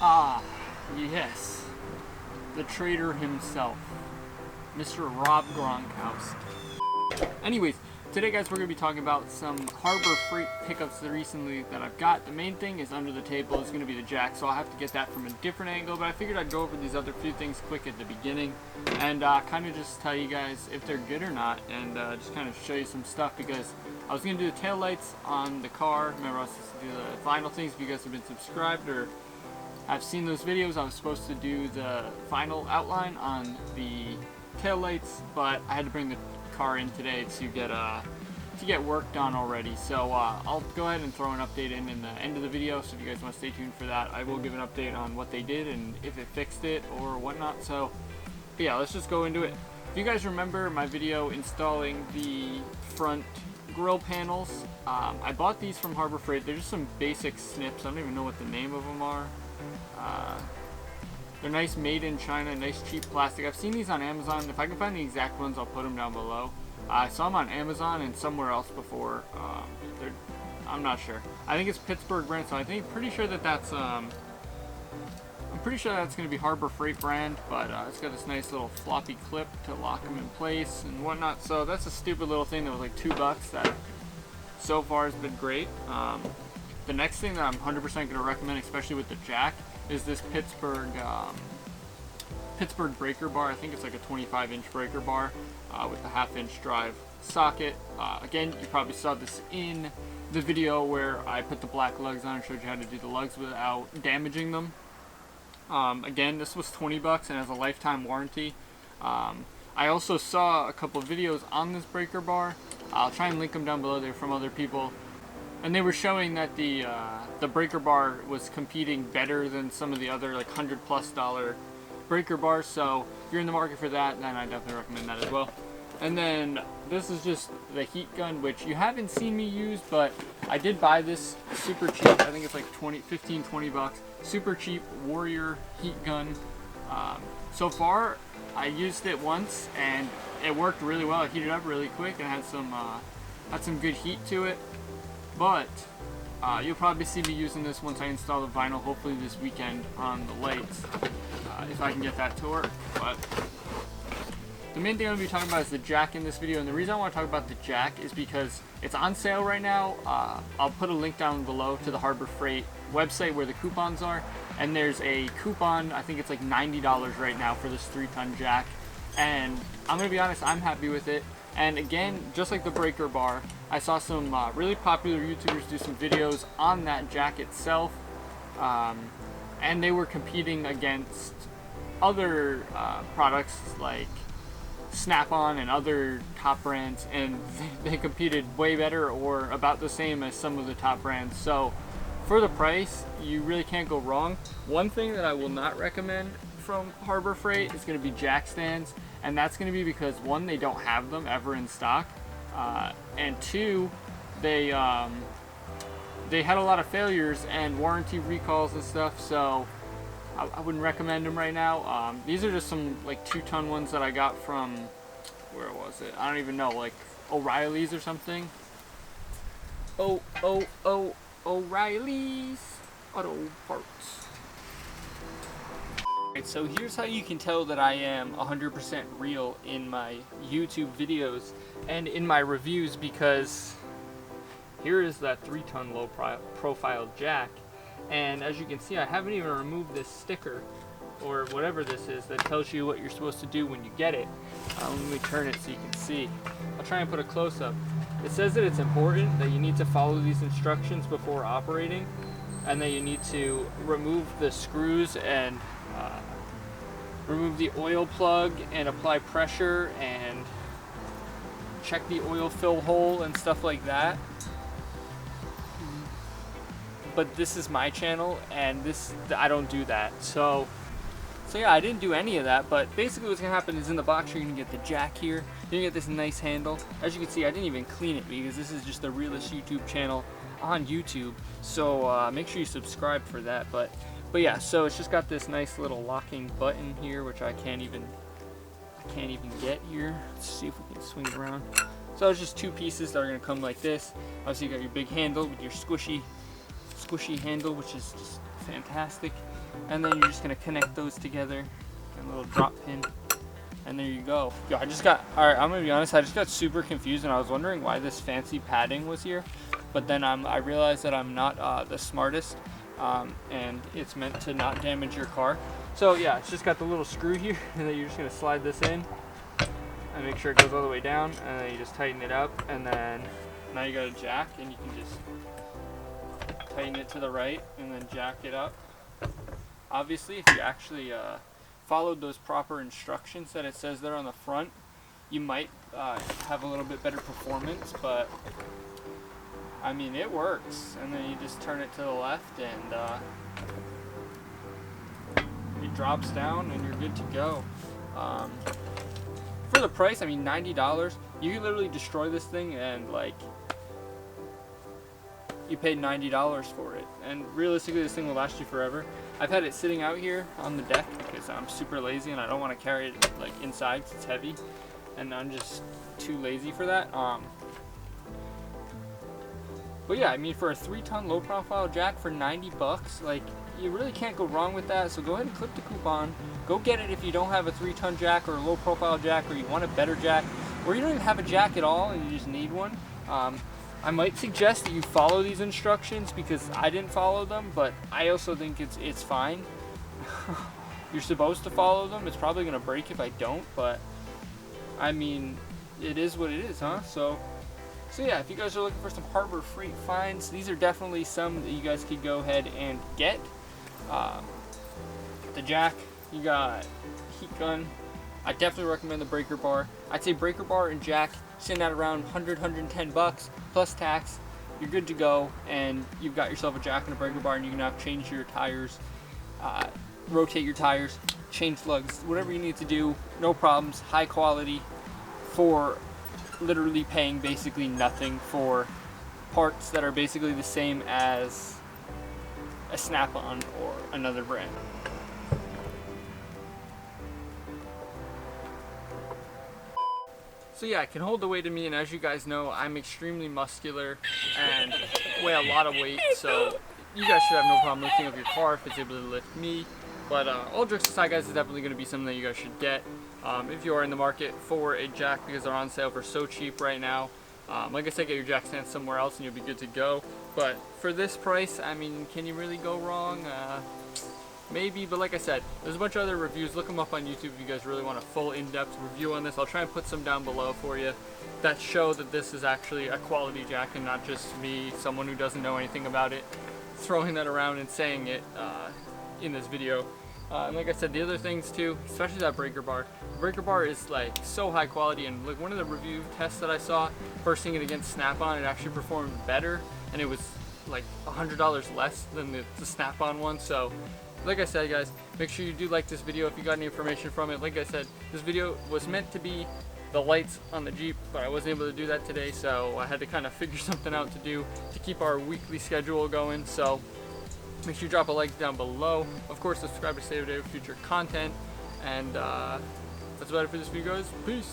Ah, yes. The traitor himself. Mr. Rob Gronkowski. Anyways, today guys we're going to be talking about some Harbor Freight pickups recently that I've got. The main thing is under the table is going to be the jack, so I'll have to get that from a different angle, but I figured I'd go over these other few things quick at the beginning and kind of just tell you guys if they're good or not, and just kind of show you some stuff, because I was going to do the tail lights on the car. Remember, I was supposed to do the final things. If you guys have been subscribed or have seen those videos, I was supposed to do the final outline on the tail lights, but I had to bring the car in today to get work done already. So I'll go ahead and throw an update in the end of the video, so if you guys want to stay tuned for that, I will give an update on what they did and if it fixed it or whatnot. So yeah, let's just go into it. If you guys remember my video installing the front grill panels, I bought these from Harbor Freight. They're just some basic snips. I don't even know what the name of them are. They're nice, made in China, nice cheap plastic. I've seen these on Amazon. If I can find the exact ones, I'll put them down below. I saw them on Amazon and somewhere else before. I'm not sure. I think it's Pittsburgh brand, so pretty sure that that's I'm pretty sure that's going to be Harbor Freight brand, but it's got this nice little floppy clip to lock them in place and whatnot. So that's a stupid little thing that was like $2 that so far has been great. The next thing that I'm 100% going to recommend, especially with the jack, is this Pittsburgh breaker bar. I think it's like a 25-inch breaker bar with a 1/2-inch drive socket. Again, you probably saw this in the video where I put the black lugs on and showed you how to do the lugs without damaging them. Again, this was $20 and has a lifetime warranty. I also saw a couple of videos on this breaker bar. I'll try and link them down below. They're from other people, and they were showing that the breaker bar was competing better than some of the other like $100+ breaker bars. So if you're in the market for that, then I definitely recommend that as well. And then this is just the heat gun, which you haven't seen me use, but I did buy this super cheap. I think it's like $15-20. Super cheap Warrior heat gun. So far, I used it once and it worked really well. It heated up really quick and had some good heat to it. But you'll probably see me using this once I install the vinyl, hopefully this weekend on the lights, if I can get that to work. But the main thing I'm going to be talking about is the jack in this video, and the reason I want to talk about the jack is because it's on sale right now. I'll put a link down below to the Harbor Freight website where the coupons are, and there's a coupon, I think it's like $90 right now for this 3-ton jack, and I'm going to be honest, I'm happy with it. And again, just like the breaker bar, I saw some really popular YouTubers do some videos on that jack itself, and they were competing against other products like Snap-on and other top brands, and they competed way better or about the same as some of the top brands. So for the price, you really can't go wrong. One thing that I will not recommend from Harbor Freight is going to be jack stands, and that's going to be because, one, they don't have them ever in stock, and two, they had a lot of failures and warranty recalls and stuff, so I wouldn't recommend them right now. These are just some like 2-ton ones that I got from, where was it? I don't even know, like O'Reilly's or something. O'Reilly's Auto Parts. Alright, so here's how you can tell that I am 100% real in my YouTube videos and in my reviews, because here is that 3-ton low profile jack. And as you can see, I haven't even removed this sticker or whatever this is that tells you what you're supposed to do when you get it. Let me turn it so you can see. I'll try and put a close-up. It says that it's important that you need to follow these instructions before operating, and that you need to remove the screws and remove the oil plug and apply pressure and check the oil fill hole and stuff like that. But this is my channel, and I don't do that. So yeah, I didn't do any of that. But basically what's gonna happen is in the box you're gonna get the jack here. You're gonna get this nice handle. As you can see, I didn't even clean it because this is just the realest YouTube channel on YouTube. So make sure you subscribe for that. But yeah, so it's just got this nice little locking button here, which I can't even get here. Let's see if we can swing it around. So it's just 2 pieces that are gonna come like this. Obviously you got your big handle with your squishy handle, which is just fantastic. And then you're just gonna connect those together, and a little drop pin, and there you go. Yo, alright, I'm gonna be honest, I just got super confused and I was wondering why this fancy padding was here. But then I realized that I'm not the smartest, and it's meant to not damage your car. So yeah, it's just got the little screw here, and then you're just gonna slide this in and make sure it goes all the way down, and then you just tighten it up, and then now you got a jack, and you can just tighten it to the right and then jack it up. Obviously, if you actually followed those proper instructions that it says there on the front, you might have a little bit better performance, but I mean, it works. And then you just turn it to the left, and it drops down, and you're good to go. For the price, I mean, $90, you can literally destroy this thing, and like, you paid $90 for it. And realistically, this thing will last you forever. I've had it sitting out here on the deck because I'm super lazy and I don't want to carry it like inside because it's heavy, and I'm just too lazy for that. But yeah, I mean, for a 3-ton low-profile jack for 90 bucks, like, you really can't go wrong with that. So go ahead and clip the coupon. Go get it if you don't have a 3-ton jack or a low-profile jack, or you want a better jack, or you don't even have a jack at all and you just need one. I might suggest that you follow these instructions because I didn't follow them, but I also think it's fine. You're supposed to follow them. It's probably gonna break if I don't, but I mean, it is what it is, huh? So yeah, if you guys are looking for some Harbor Freight finds, these are definitely some that you guys could go ahead and get. The jack, you got heat gun. I definitely recommend the breaker bar. I'd say breaker bar and jack sitting at around 110 bucks plus tax. You're good to go, and you've got yourself a jack and a breaker bar, and you can now change your tires, rotate your tires, change lugs, whatever you need to do, no problems, high quality, for literally paying basically nothing for parts that are basically the same as a Snap-on or another brand. So yeah, it can hold the weight of me, and as you guys know, I'm extremely muscular and weigh a lot of weight, so you guys should have no problem lifting up your car if it's able to lift me. But all jokes aside, guys, it's definitely going to be something that you guys should get if you are in the market for a jack, because they're on sale for so cheap right now. Like I said, get your jack stand somewhere else and you'll be good to go. But for this price, I mean, can you really go wrong? Maybe, but like I said, there's a bunch of other reviews. Look them up on YouTube if you guys really want a full in-depth review on this. I'll try and put some down below for you that show that this is actually a quality jack and not just me, someone who doesn't know anything about it, throwing that around and saying it in this video. And like I said, the other things too, especially that breaker bar. The breaker bar is like so high quality, and like one of the review tests that I saw, first thing it against Snap-on, it actually performed better, and it was like $100 less than the Snap-on one. So like I said, guys, make sure you do like this video if you got any information from it. Like I said, this video was meant to be the lights on the Jeep, but I wasn't able to do that today, so I had to kind of figure something out to do to keep our weekly schedule going. So make sure you drop a like down below. Of course, subscribe to stay up to date with future content. And that's about it for this video, guys. Peace.